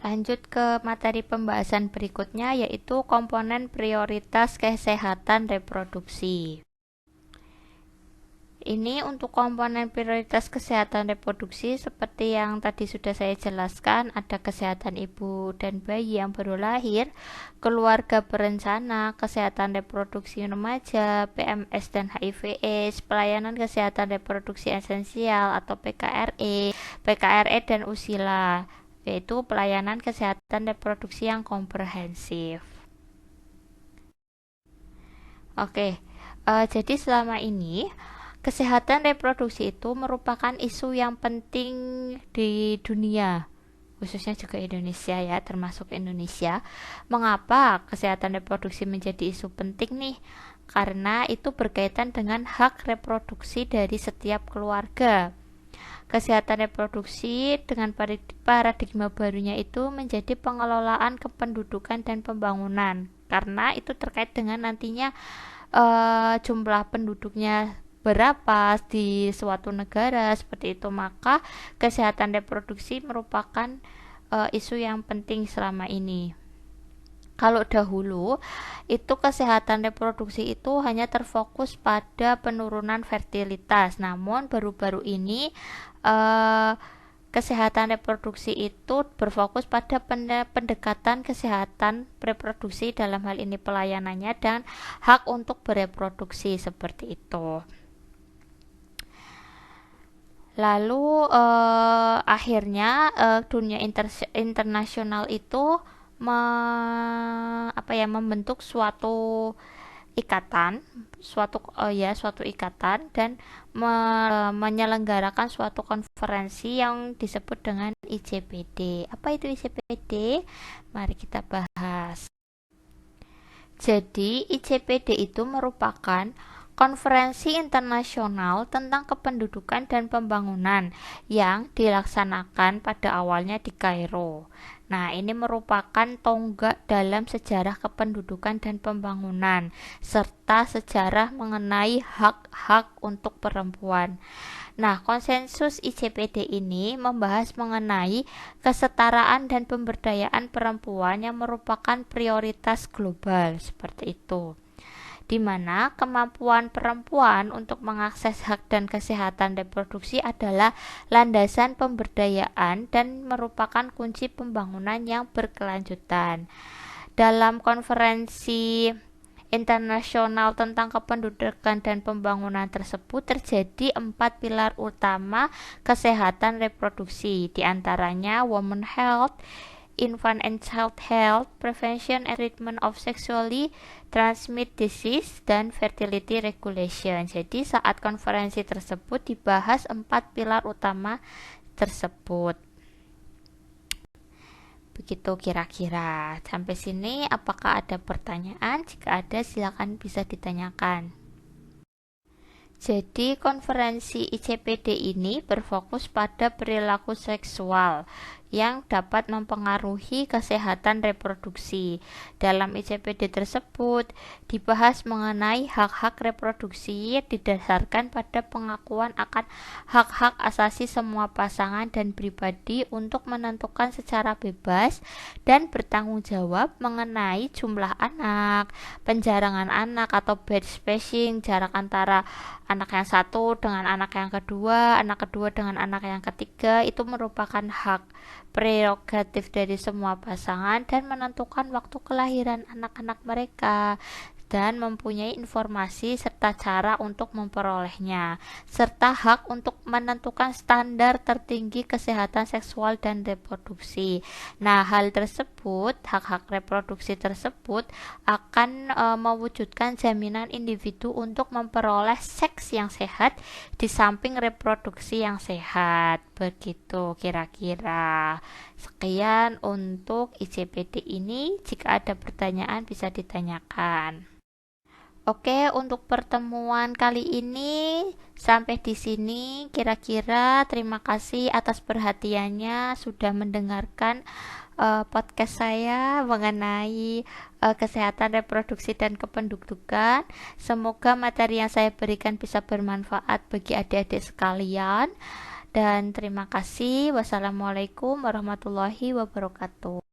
Lanjut ke materi pembahasan berikutnya, yaitu komponen prioritas kesehatan reproduksi. Ini untuk komponen prioritas kesehatan reproduksi seperti yang tadi sudah saya jelaskan, ada kesehatan ibu dan bayi yang baru lahir, keluarga berencana, kesehatan reproduksi remaja, PMS dan HIV/AIDS, pelayanan kesehatan reproduksi esensial atau PKRE dan USILA, yaitu pelayanan kesehatan reproduksi yang komprehensif. Oke, jadi selama ini kesehatan reproduksi itu merupakan isu yang penting di dunia, khususnya juga Indonesia ya, termasuk Indonesia. Mengapa kesehatan reproduksi menjadi isu penting nih? Karena itu berkaitan dengan hak reproduksi dari setiap keluarga. Kesehatan reproduksi dengan paradigma barunya itu menjadi pengelolaan kependudukan dan pembangunan, karena itu terkait dengan nantinya jumlah penduduknya berapa di suatu negara seperti itu. Maka kesehatan reproduksi merupakan isu yang penting selama ini. Kalau dahulu itu kesehatan reproduksi itu hanya terfokus pada penurunan fertilitas, namun baru-baru ini kesehatan reproduksi itu berfokus pada pendekatan kesehatan reproduksi, dalam hal ini pelayanannya dan hak untuk bereproduksi seperti itu. Lalu akhirnya dunia internasional itu membentuk suatu ikatan, suatu ikatan dan menyelenggarakan suatu konferensi yang disebut dengan ICPD. Apa itu ICPD? Mari kita bahas. Jadi ICPD itu merupakan konferensi internasional tentang kependudukan dan pembangunan yang dilaksanakan pada awalnya di Kairo. Nah, ini merupakan tonggak dalam sejarah kependudukan dan pembangunan serta sejarah mengenai hak-hak untuk perempuan. Nah, konsensus ICPD ini membahas mengenai kesetaraan dan pemberdayaan perempuan yang merupakan prioritas global seperti itu, di mana kemampuan perempuan untuk mengakses hak dan kesehatan reproduksi adalah landasan pemberdayaan dan merupakan kunci pembangunan yang berkelanjutan. Dalam konferensi internasional tentang kependudukan dan pembangunan tersebut terjadi 4 pilar utama kesehatan reproduksi, diantaranya women health, infant and child health, prevention and treatment of sexually transmitted disease, dan fertility regulation. Jadi saat konferensi tersebut dibahas 4 pilar utama tersebut. Begitu kira-kira. Sampai sini apakah ada pertanyaan? Jika ada silakan bisa ditanyakan. Jadi konferensi ICPD ini berfokus pada perilaku seksual yang dapat mempengaruhi kesehatan reproduksi. Dalam ICPD tersebut dibahas mengenai hak-hak reproduksi didasarkan pada pengakuan akan hak-hak asasi semua pasangan dan pribadi untuk menentukan secara bebas dan bertanggung jawab mengenai jumlah anak, penjarangan anak atau bed spacing, jarak antara anak yang satu dengan anak yang kedua, anak kedua dengan anak yang ketiga, itu merupakan hak prerogatif dari semua pasangan dan menentukan waktu kelahiran anak-anak mereka dan mempunyai informasi serta cara untuk memperolehnya, serta hak untuk menentukan standar tertinggi kesehatan seksual dan reproduksi. Nah, hal tersebut, hak-hak reproduksi tersebut akan mewujudkan jaminan individu untuk memperoleh seks yang sehat di samping reproduksi yang sehat. Begitu kira-kira. Sekian untuk ICPD ini. Jika ada pertanyaan bisa ditanyakan. Oke, untuk pertemuan kali ini sampai di sini kira-kira. Terima kasih atas perhatiannya sudah mendengarkan podcast saya mengenai kesehatan reproduksi dan kependudukan. Semoga materi yang saya berikan bisa bermanfaat bagi adik-adik sekalian. Dan terima kasih. Wassalamualaikum warahmatullahi wabarakatuh.